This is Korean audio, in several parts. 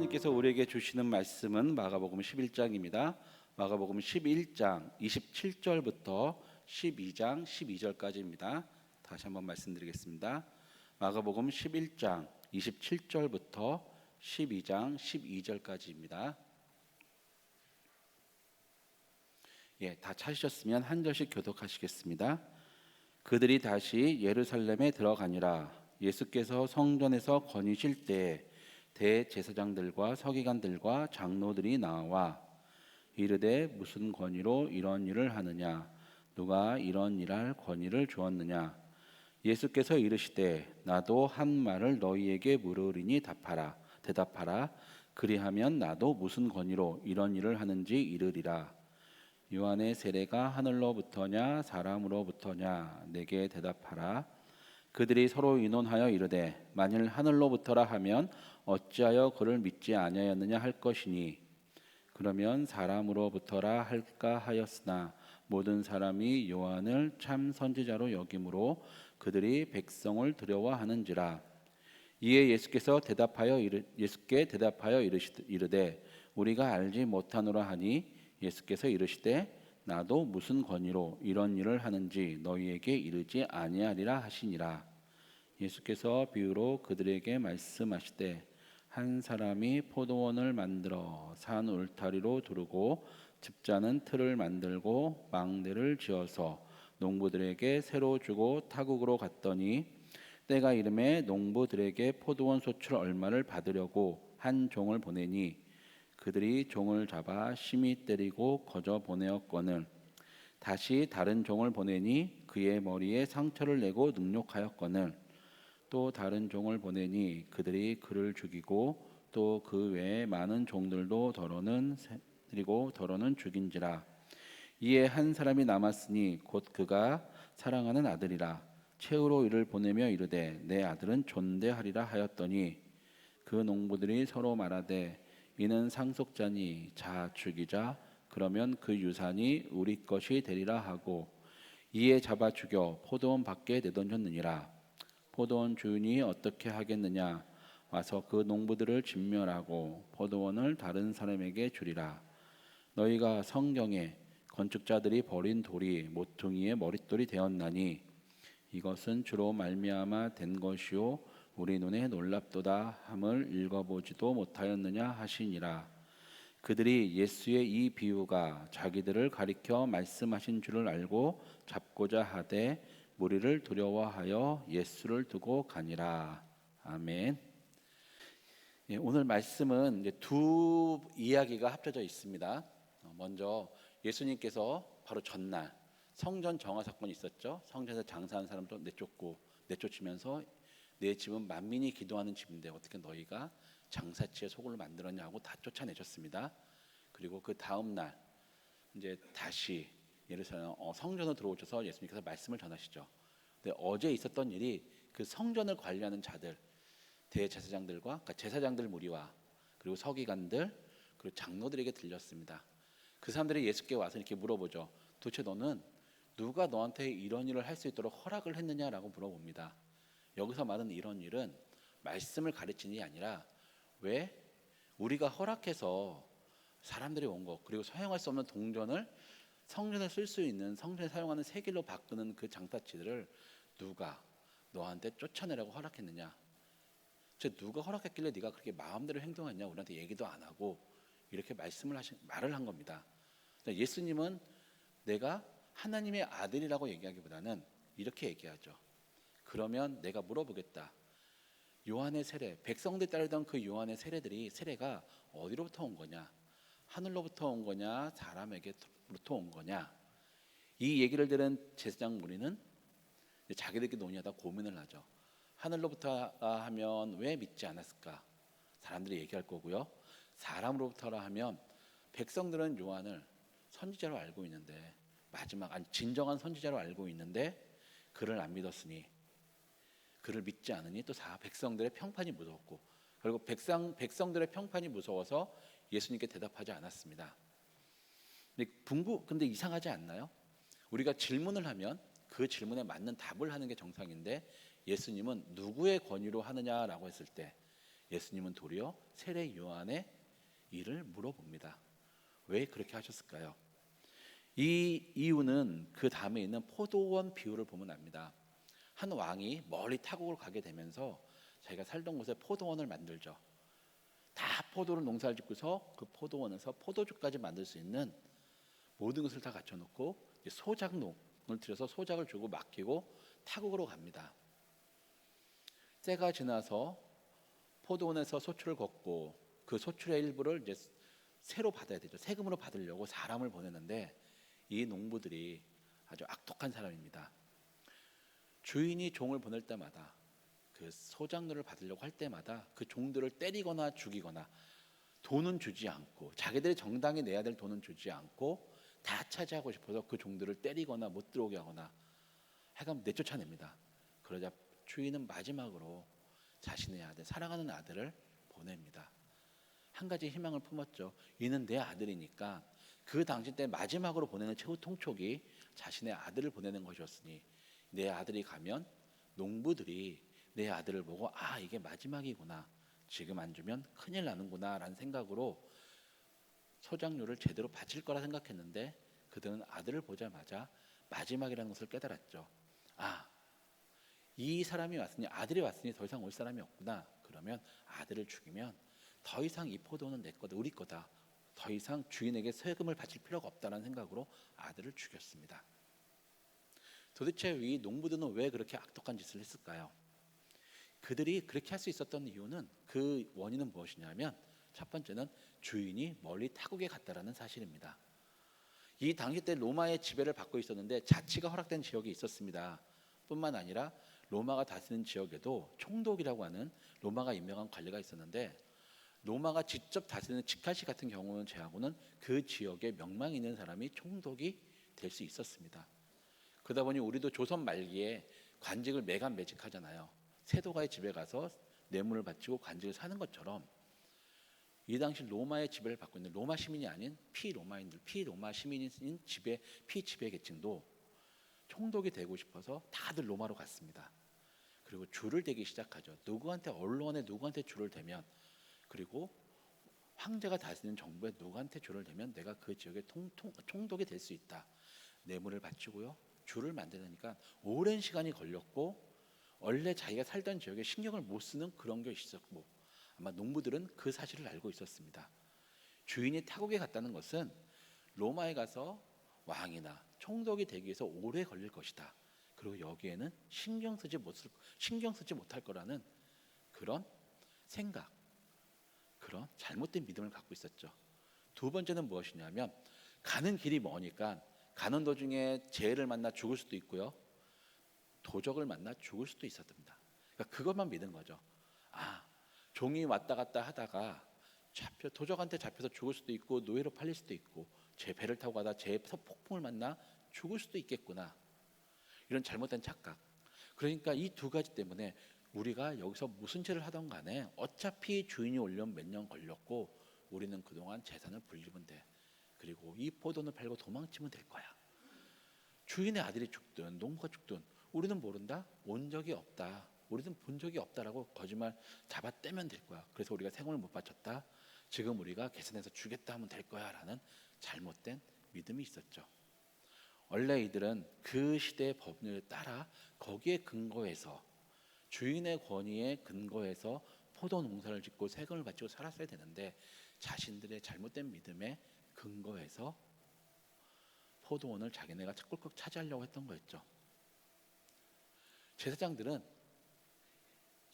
하나님께서 우리에게 주시는 말씀은 마가복음 11장입니다. 마가복음 11장 27절부터 12장 12절까지입니다. 다시 한번 말씀드리겠습니다. 마가복음 11장 27절부터 12장 12절까지입니다. 다 찾으셨으면 한 절씩 교독하시겠습니다. 그들이 다시 예루살렘에 들어가니라. 예수께서 성전에서 거니실 때에 대제사장들과 서기관들과 장로들이 나와 이르되 무슨 권위로 이런 일을 하느냐? 누가 이런 일할 권위를 주었느냐? 예수께서 이르시되 나도 한 말을 너희에게 물으리니 대답하라. 그리하면 나도 무슨 권위로 이런 일을 하는지 이르리라. 요한의 세례가 하늘로부터냐 사람으로부터냐? 내게 대답하라. 그들이 서로 의논하여 이르되 만일 하늘로부터라 하면 어찌하여 그를 믿지 아니하였느냐 할 것이니 그러면 사람으로부터라 할까 하였으나 모든 사람이 요한을 참 선지자로 여김으로 그들이 백성을 두려워하는지라. 이에 예수께 대답하여 이르되 우리가 알지 못하노라 하니 예수께서 이르시되 나도 무슨 권위로 이런 일을 하는지 너희에게 이르지 아니하리라 하시니라. 예수께서 비유로 그들에게 말씀하시되 한 사람이 포도원을 만들어 산 울타리로 두르고 집자는 틀을 만들고 망대를 지어서 농부들에게 새로 주고 타국으로 갔더니 때가 이름에 농부들에게 포도원 소출 얼마를 받으려고 한 종을 보내니 그들이 종을 잡아 심히 때리고 거저 보내었거늘 다시 다른 종을 보내니 그의 머리에 상처를 내고 능욕하였거늘 또 다른 종을 보내니 그들이 그를 죽이고 또 그 외에 많은 종들도 더러는 죽인지라. 이에 한 사람이 남았으니 곧 그가 사랑하는 아들이라. 최후로 이를 보내며 이르되 내 아들은 존대하리라 하였더니 그 농부들이 서로 말하되 이는 상속자니 자 죽이자. 그러면 그 유산이 우리 것이 되리라 하고 이에 잡아 죽여 포도원 밖에 내던졌느니라. 포도원 주인이 어떻게 하겠느냐? 와서 그 농부들을 진멸하고 포도원을 다른 사람에게 주리라. 너희가 성경에 건축자들이 버린 돌이 모퉁이의 머릿돌이 되었나니 이것은 주로 말미암아 된 것이요 우리 눈에 놀랍도다 함을 읽어보지도 못하였느냐 하시니라. 그들이 예수의 이 비유가 자기들을 가리켜 말씀하신 줄을 알고 잡고자 하되 무리를 두려워하여 예수를 두고 가니라. 아멘. 오늘 말씀은 이제 두 이야기가 합쳐져 있습니다. 먼저 예수님께서 바로 전날 성전 정화 사건이 있었죠. 성전에서 장사하는 사람도 내쫓으면서 내 집은 만민이 기도하는 집인데 어떻게 너희가 장사치에 소굴을 만들었냐고 다 쫓아내셨습니다. 그리고 그 다음 날 이제 다시 예루살렘 성전으로 들어오셔서 예수님께서 말씀을 전하시죠. 근데 어제 있었던 일이 그 성전을 관리하는 자들, 대제사장들과 그러니까 제사장들 무리와 그리고 서기관들 그리고 장로들에게 들렸습니다. 그 사람들이 예수께 와서 이렇게 물어보죠. 도대체 너는 누가 너한테 이런 일을 할 수 있도록 허락을 했느냐라고 물어봅니다. 여기서 말하는 이런 일은 말씀을 가르치는 게 아니라 왜 우리가 허락해서 사람들이 온 것 그리고 사용할 수 없는 동전을 성전에 쓸 수 있는 성전에 사용하는 세길로 바꾸는 그 장사치들을 누가 너한테 쫓아내라고 허락했느냐? 누가 허락했길래 네가 그렇게 마음대로 행동했냐? 우리한테 얘기도 안 하고 이렇게 말을 한 겁니다. 예수님은 내가 하나님의 아들이라고 얘기하기보다는 이렇게 얘기하죠. 그러면 내가 물어보겠다. 요한의 세례, 백성들 따르던 그 요한의 세례가 어디로부터 온 거냐? 하늘로부터 온 거냐? 사람에게부터 온 거냐? 이 얘기를 들은 제사장 무리는 자기들끼리 논의하다 고민을 하죠. 하늘로부터 하면 왜 믿지 않았을까? 사람들이 얘기할 거고요. 사람으로부터라 하면 백성들은 요한을 선지자로 알고 있는데 진정한 선지자로 알고 있는데 그를 안 믿었으니 그를 믿지 않으니 또 백성들의 평판이 무서웠고 그리고 백성들의 평판이 무서워서 예수님께 대답하지 않았습니다. 근데 이상하지 않나요? 우리가 질문을 하면 그 질문에 맞는 답을 하는 게 정상인데 예수님은 누구의 권위로 하느냐라고 했을 때 예수님은 도리어 세례 요한의 일을 물어봅니다. 왜 그렇게 하셨을까요? 이 이유는 그 다음에 있는 포도원 비유를 보면 압니다. 한 왕이 멀리 타국을 가게 되면서 자기가 살던 곳에 포도원을 만들죠. 다 포도를 농사를 짓고서 그 포도원에서 포도주까지 만들 수 있는 모든 것을 다 갖춰놓고 소작농을 들여서 소작을 주고 맡기고 타국으로 갑니다. 때가 지나서 포도원에서 소출을 걷고 그 소출의 일부를 이제 세로 받아야 되죠. 세금으로 받으려고 사람을 보내는데 이 농부들이 아주 악독한 사람입니다. 주인이 종을 보낼 때마다 그 소작료를 받으려고 할 때마다 그 종들을 때리거나 죽이거나 돈은 주지 않고 자기들이 정당히 내야 될 돈은 주지 않고 다 차지하고 싶어서 그 종들을 때리거나 못 들어오게 하거나 하여간 내쫓아냅니다. 그러자 주인은 마지막으로 자신의 아들, 사랑하는 아들을 보냅니다. 한 가지 희망을 품었죠. 이는 내 아들이니까 그 당시 때 마지막으로 보내는 최후 통촉이 자신의 아들을 보내는 것이었으니 내 아들이 가면 농부들이 내 아들을 보고 아 이게 마지막이구나, 지금 안 주면 큰일 나는구나 라는 생각으로 소작료를 제대로 바칠 거라 생각했는데 그들은 아들을 보자마자 마지막이라는 것을 깨달았죠. 아, 이 사람이 왔으니, 아들이 왔으니 더 이상 올 사람이 없구나. 그러면 아들을 죽이면 더 이상 이 포도는 내 거다, 우리 거다. 더 이상 주인에게 세금을 바칠 필요가 없다는 생각으로 아들을 죽였습니다. 도대체 이 농부들은 왜 그렇게 악독한 짓을 했을까요? 그들이 그렇게 할 수 있었던 이유는, 그 원인은 무엇이냐면 첫 번째는 주인이 멀리 타국에 갔다라는 사실입니다. 이 당시 때 로마의 지배를 받고 있었는데 자치가 허락된 지역이 있었습니다. 뿐만 아니라 로마가 다스리는 지역에도 총독이라고 하는 로마가 임명한 관리가 있었는데 로마가 직접 다스리는 직할시 같은 경우는 제하고는 그 지역에 명망이 있는 사람이 총독이 될 수 있었습니다. 그러다 보니 우리도 조선 말기에 관직을 매간매직하잖아요. 세도가의 집에 가서 뇌물을 바치고 관직을 사는 것처럼 이 당시 로마의 지배를 받고 있는 로마 시민이 아닌 피로마인들, 피로마 시민인 피지배 계층도 총독이 되고 싶어서 다들 로마로 갔습니다. 그리고 줄을 대기 시작하죠. 누구한테, 언론에 누구한테 줄을 대면, 그리고 황제가 다스리는 정부에 누구한테 줄을 대면 내가 그 지역의 총독이 될 수 있다. 뇌물을 바치고요, 줄을 만드니까 오랜 시간이 걸렸고 원래 자기가 살던 지역에 신경을 못 쓰는 그런 게 있었고 아마 농부들은 그 사실을 알고 있었습니다. 주인이 타국에 갔다는 것은 로마에 가서 왕이나 총독이 되기 위해서 오래 걸릴 것이다. 그리고 여기에는 신경 쓰지 못할 거라는 그런 생각, 그런 잘못된 믿음을 갖고 있었죠. 두 번째는 무엇이냐면 가는 길이 머니까 가는 도중에 재해를 만나 죽을 수도 있고요, 도적을 만나 죽을 수도 있었답니다. 그러니까 그것만 믿은 거죠. 아, 종이 왔다 갔다 하다가 도적한테 잡혀서 죽을 수도 있고 노예로 팔릴 수도 있고 제 배를 타고 가다 제 폭풍을 만나 죽을 수도 있겠구나, 이런 잘못된 착각. 그러니까 이 두 가지 때문에 우리가 여기서 무슨 죄를 하던 간에 어차피 주인이 오려면 몇 년 걸렸고 우리는 그동안 재산을 불리면 돼. 그리고 이 포도는 팔고 도망치면 될 거야. 주인의 아들이 죽든 농부가 죽든 우리는 모른다, 온 적이 없다, 우리는 본 적이 없다라고 거짓말 잡아떼면 될 거야. 그래서 우리가 세금을 못 바쳤다, 지금 우리가 계산해서 주겠다 하면 될 거야 라는 잘못된 믿음이 있었죠. 원래 이들은 그 시대의 법률에 따라 거기에 근거해서, 주인의 권위에 근거해서 포도 농사를 짓고 세금을 바치고 살았어야 되는데 자신들의 잘못된 믿음에 근거해서 포도원을 자기네가 꿀꺽 차지하려고 했던 거였죠. 제사장들은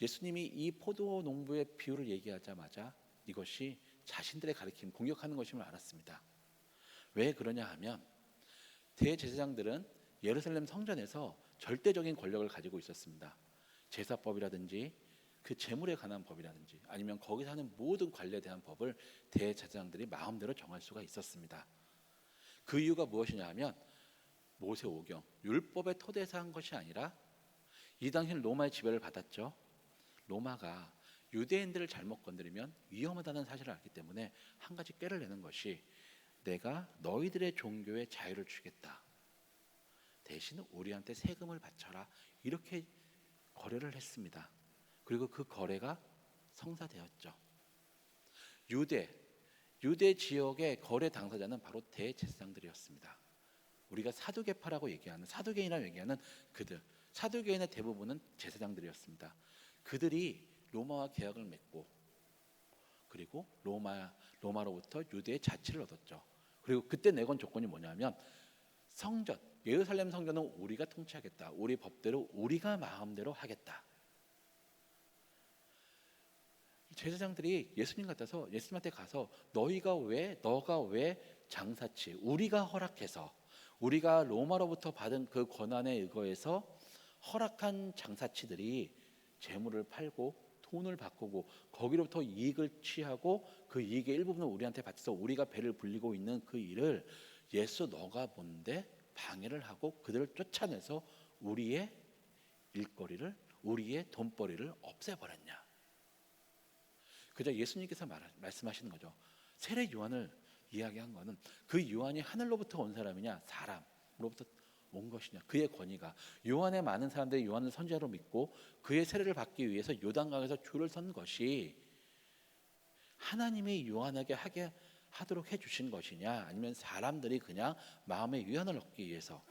예수님이 이 포도 농부의 비유를 얘기하자마자 이것이 자신들의 가르침, 공격하는 것임을 알았습니다. 왜 그러냐 하면 대제사장들은 예루살렘 성전에서 절대적인 권력을 가지고 있었습니다. 제사법이라든지 그 재물에 관한 법이라든지 아니면 거기서 하는 모든 관례에 대한 법을 대제사장들이 마음대로 정할 수가 있었습니다. 그 이유가 무엇이냐 하면 모세 오경, 율법의 토대에서 한 것이 아니라 이 당시는 로마의 지배를 받았죠. 로마가 유대인들을 잘못 건드리면 위험하다는 사실을 알기 때문에 한 가지 꾀를 내는 것이 내가 너희들의 종교에 자유를 주겠다, 대신 우리한테 세금을 바쳐라, 이렇게 거래를 했습니다. 그리고 그 거래가 성사되었죠. 유대 지역의 거래 당사자는 바로 대제사장들이었습니다. 우리가 사두개파라고 얘기하는, 사두개인이라고 얘기하는 그들, 사두개인의 대부분은 제사장들이었습니다. 그들이 로마와 계약을 맺고, 그리고 로마로부터 유대의 자치를 얻었죠. 그리고 그때 내건 조건이 뭐냐면, 성전, 예루살렘 성전은 우리가 통치하겠다. 우리 법대로 우리가 마음대로 하겠다. 제사장들이 예수님한테 가서 너가 왜 장사치, 우리가 허락해서, 우리가 로마로부터 받은 그 권한에 의거해서 허락한 장사치들이 재물을 팔고 돈을 바꾸고 거기로부터 이익을 취하고 그 이익의 일부분을 우리한테 바쳐서 우리가 배를 불리고 있는 그 일을 예수 너가 뭔데 방해를 하고 그들을 쫓아내서 우리의 일거리를, 우리의 돈벌이를 없애버렸냐. 그저 예수님께서 말씀하시는 거죠. 세례 요한을 이야기한 거는 그 요한이 하늘로부터 온 사람이냐 사람으로부터 온 것이냐, 그의 권위가. 요한의 많은 사람들이 요한을 선지자로 믿고 그의 세례를 받기 위해서 요단강에서 줄을 선 것이 하나님이 요한에게 하도록 해주신 것이냐, 아니면 사람들이 그냥 마음의 유한을 얻기 위해서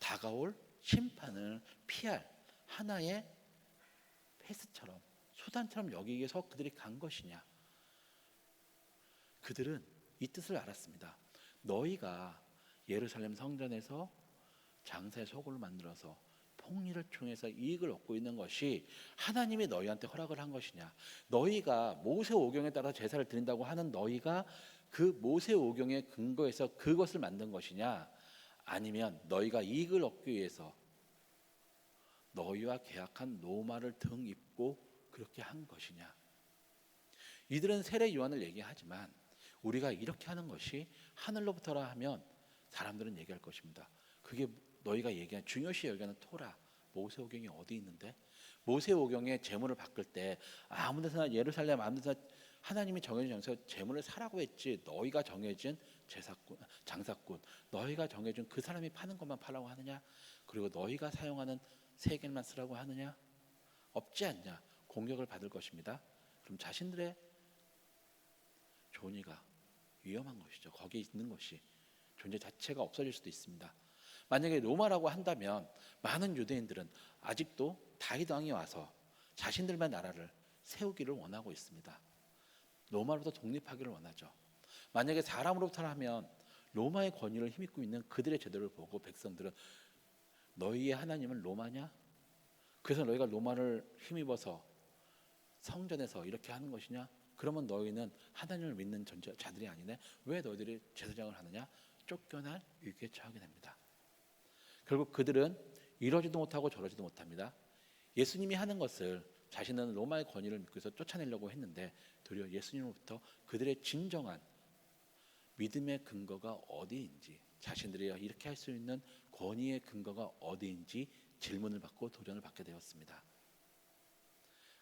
다가올 심판을 피할 하나의 패스처럼, 수단처럼 여기기 위해서 그들이 간 것이냐. 그들은 이 뜻을 알았습니다. 너희가 예루살렘 성전에서 장사의 소굴을 만들어서 폭리를 통해서 이익을 얻고 있는 것이 하나님이 너희한테 허락을 한 것이냐, 너희가 모세오경에 따라 제사를 드린다고 하는 너희가 그 모세오경의 근거에서 그것을 만든 것이냐, 아니면 너희가 이익을 얻기 위해서 너희와 계약한 로마를 등 입고 그렇게 한 것이냐. 이들은 세례 요한을 얘기하지만 우리가 이렇게 하는 것이 하늘로부터라 하면 사람들은 얘기할 것입니다. 그게 너희가 얘기한 중요시 여기는 토라, 모세오경이 어디 있는데? 모세오경에 제물을 바꿀 때 아무 데서나, 예루살렘 아무 데서나 하나님이 정해진 장소에서 제물을 사라고 했지, 너희가 정해진 장사꾼, 너희가 정해준 그 사람이 파는 것만 팔라고 하느냐? 그리고 너희가 사용하는 세겔만 쓰라고 하느냐? 없지 않냐? 공격을 받을 것입니다. 그럼 자신들의 존의가 위험한 것이죠. 거기에 있는 것이 존재 자체가 없어질 수도 있습니다. 만약에 로마라고 한다면 많은 유대인들은 아직도 다윗 왕이 와서 자신들만 나라를 세우기를 원하고 있습니다. 로마로부터 독립하기를 원하죠. 만약에 사람으로부터 하면 로마의 권위를 힘입고 있는 그들의 제도를 보고 백성들은 너희의 하나님은 로마냐? 그래서 너희가 로마를 힘입어서 성전에서 이렇게 하는 것이냐? 그러면 너희는 하나님을 믿는 자들이 아니네. 왜 너희들이 제사장을 하느냐? 쫓겨날 위기에 처하게 됩니다. 결국 그들은 이러지도 못하고 저러지도 못합니다. 예수님이 하는 것을 자신은 로마의 권위를 믿고 해서 쫓아내려고 했는데 도리어 예수님으로부터 그들의 진정한 믿음의 근거가 어디인지, 자신들이 이렇게 할 수 있는 권위의 근거가 어디인지 질문을 받고 도전을 받게 되었습니다.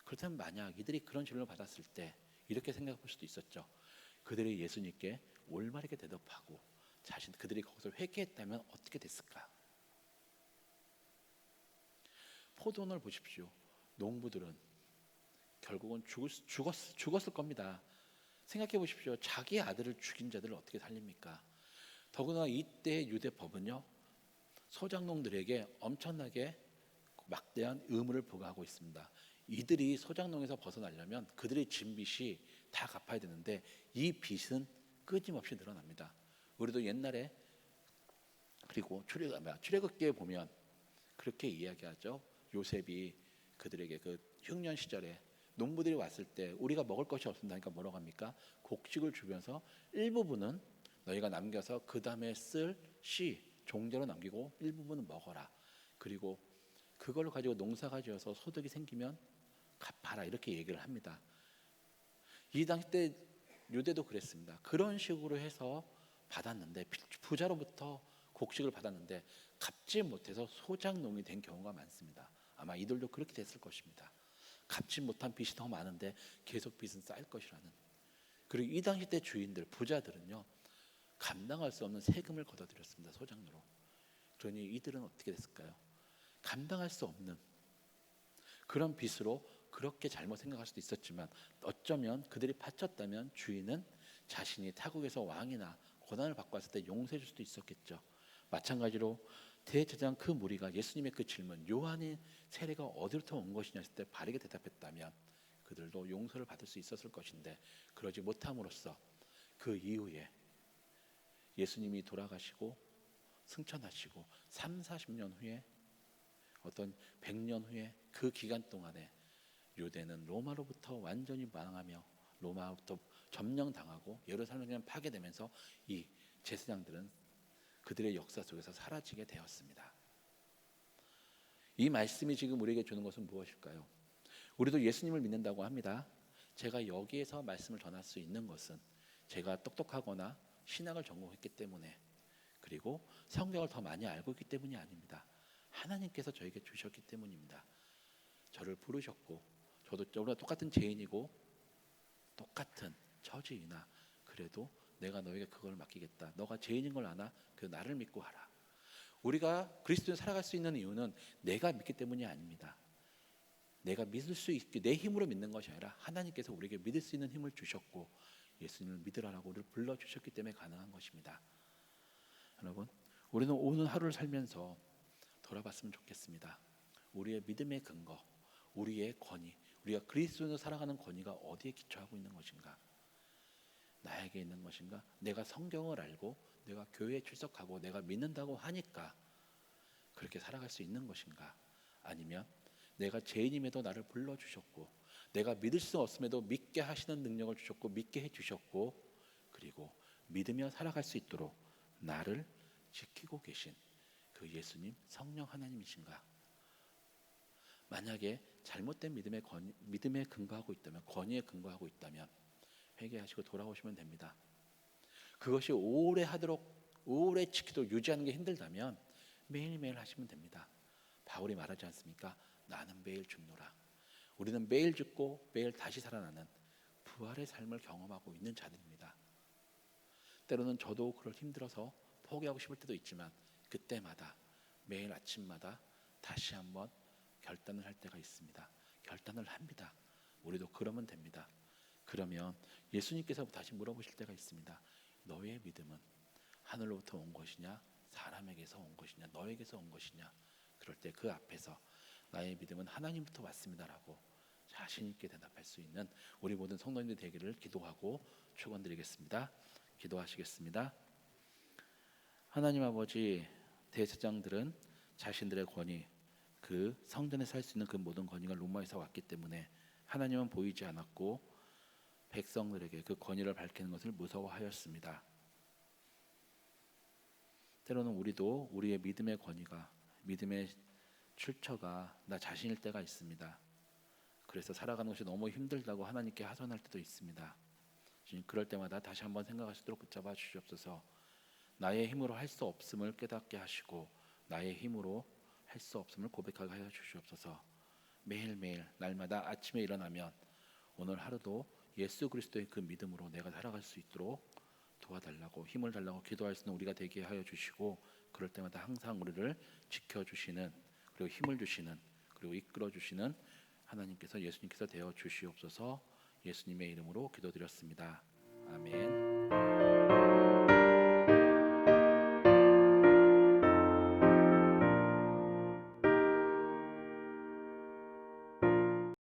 그렇다면 만약 이들이 그런 질문을 받았을 때 이렇게 생각할 수도 있었죠. 그들이 예수님께 올바르게 대답하고 그들이 거기서 회개했다면 어떻게 됐을까? 포도원을 보십시오. 농부들은 결국은 죽었을 겁니다. 생각해 보십시오. 자기 아들을 죽인 자들을 어떻게 살립니까? 더구나 이때 유대 법은요, 소작농들에게 엄청나게 막대한 의무를 부과하고 있습니다. 이들이 소작농에서 벗어나려면 그들의 진 빚이 다 갚아야 되는데 이 빚은 끊임없이 늘어납니다. 우리도 옛날에, 그리고 출애굽기에 보면 그렇게 이야기하죠. 요셉이 그들에게 그 흉년 시절에 농부들이 왔을 때 우리가 먹을 것이 없습니다니까 뭐라고 합니까? 곡식을 주면서 일부분은 너희가 남겨서 그 다음에 쓸 종자로 남기고 일부분은 먹어라. 그리고 그걸로 가지고 농사가 지어서 소득이 생기면 갚아라, 이렇게 얘기를 합니다. 이 당시 때 유대도 그랬습니다. 그런 식으로 해서 받았는데, 부자로부터 곡식을 받았는데 갚지 못해서 소작농이 된 경우가 많습니다. 아마 이들도 그렇게 됐을 것입니다. 갚지 못한 빚이 더 많은데 계속 빚은 쌓일 것이라는. 그리고 이 당시 때 주인들, 부자들은요, 감당할 수 없는 세금을 걷어들였습니다. 소작로로. 그러니 이들은 어떻게 됐을까요? 감당할 수 없는 그런 빚으로 그렇게 잘못 생각할 수도 있었지만 어쩌면 그들이 바쳤다면 주인은 자신이 타국에서 왕이나 고난을 받고 왔을 때 용서해 줄 수도 있었겠죠. 마찬가지로 대제사장 그 무리가 예수님의 그 질문, 요한의 세례가 어디로부터 온 것이냐 했을 때 바르게 대답했다면 그들도 용서를 받을 수 있었을 것인데 그러지 못함으로써 그 이후에 예수님이 돌아가시고 승천하시고 3, 40년 후에 어떤 100년 후에 그 기간 동안에 유대는 로마로부터 완전히 망하며 로마로부터 점령당하고 예루살렘이 그냥 파괴되면서 이 제사장들은 그들의 역사 속에서 사라지게 되었습니다. 이 말씀이 지금 우리에게 주는 것은 무엇일까요? 우리도 예수님을 믿는다고 합니다. 제가 여기에서 말씀을 전할 수 있는 것은 제가 똑똑하거나 신학을 전공했기 때문에 그리고 성경을 더 많이 알고 있기 때문이 아닙니다. 하나님께서 저에게 주셨기 때문입니다. 저를 부르셨고 저도 우리가 똑같은 죄인이고 똑같은 처지이나 그래도 내가 너에게 그걸 맡기겠다. 너가 죄인인 걸 아나? 그 나를 믿고 하라. 우리가 그리스도인 살아갈 수 있는 이유는 내가 믿기 때문이 아닙니다. 내가 믿을 수 있게 내 힘으로 믿는 것이 아니라 하나님께서 우리에게 믿을 수 있는 힘을 주셨고 예수님을 믿으라고 우리를 불러주셨기 때문에 가능한 것입니다. 여러분, 우리는 오늘 하루를 살면서 돌아봤으면 좋겠습니다. 우리의 믿음의 근거, 우리의 권위, 우리가 그리스도인으로 살아가는 권위가 어디에 기초하고 있는 것인가? 나에게 있는 것인가? 내가 성경을 알고 내가 교회에 출석하고 내가 믿는다고 하니까 그렇게 살아갈 수 있는 것인가? 아니면 내가 죄인임에도 나를 불러주셨고 내가 믿을 수 없음에도 믿게 하시는 능력을 주셨고 믿게 해주셨고 그리고 믿으며 살아갈 수 있도록 나를 지키고 계신 그 예수님 성령 하나님이신가? 만약에 잘못된 믿음에 근거하고 있다면 권위에 근거하고 있다면 회개하시고 돌아오시면 됩니다. 그것이 오래 하도록 오래 지키도록 유지하는 게 힘들다면 매일매일 하시면 됩니다. 바울이 말하지 않습니까? 나는 매일 죽노라. 우리는 매일 죽고 매일 다시 살아나는 부활의 삶을 경험하고 있는 자들입니다. 때로는 저도 그걸 힘들어서 포기하고 싶을 때도 있지만 그때마다 매일 아침마다 다시 한번 결단을 할 때가 있습니다. 결단을 합니다. 우리도 그러면 됩니다. 그러면 예수님께서 다시 물어보실 때가 있습니다. 너의 믿음은 하늘로부터 온 것이냐 사람에게서 온 것이냐 너에게서 온 것이냐. 그럴 때 그 앞에서 나의 믿음은 하나님부터 왔습니다라고 자신 있게 대답할 수 있는 우리 모든 성도님들 되기를 기도하고 축원드리겠습니다. 기도하시겠습니다. 하나님 아버지, 대제사장들은 자신들의 권위, 그 성전에 살 수 있는 그 모든 권위가 로마에서 왔기 때문에 하나님은 보이지 않았고 백성들에게 그 권위를 밝히는 것을 무서워하였습니다. 때로는 우리도 우리의 믿음의 권위가, 믿음의 출처가 나 자신일 때가 있습니다. 그래서 살아가는 것이 너무 힘들다고 하나님께 하소연할 때도 있습니다. 그럴 때마다 다시 한번 생각할 수 있도록 붙잡아 주시옵소서. 나의 힘으로 할 수 없음을 깨닫게 하시고 나의 힘으로 할 수 없음을 고백하게 하여 주시옵소서. 매일매일 날마다 아침에 일어나면 오늘 하루도 예수 그리스도의 그 믿음으로 내가 살아갈 수 있도록 도와달라고 힘을 달라고 기도할 수 있는 우리가 되게 하여 주시고 그럴 때마다 항상 우리를 지켜주시는 그리고 힘을 주시는 그리고 이끌어 주시는 하나님께서 예수님께서 되어 주시옵소서. 예수님의 이름으로 기도드렸습니다. 아멘.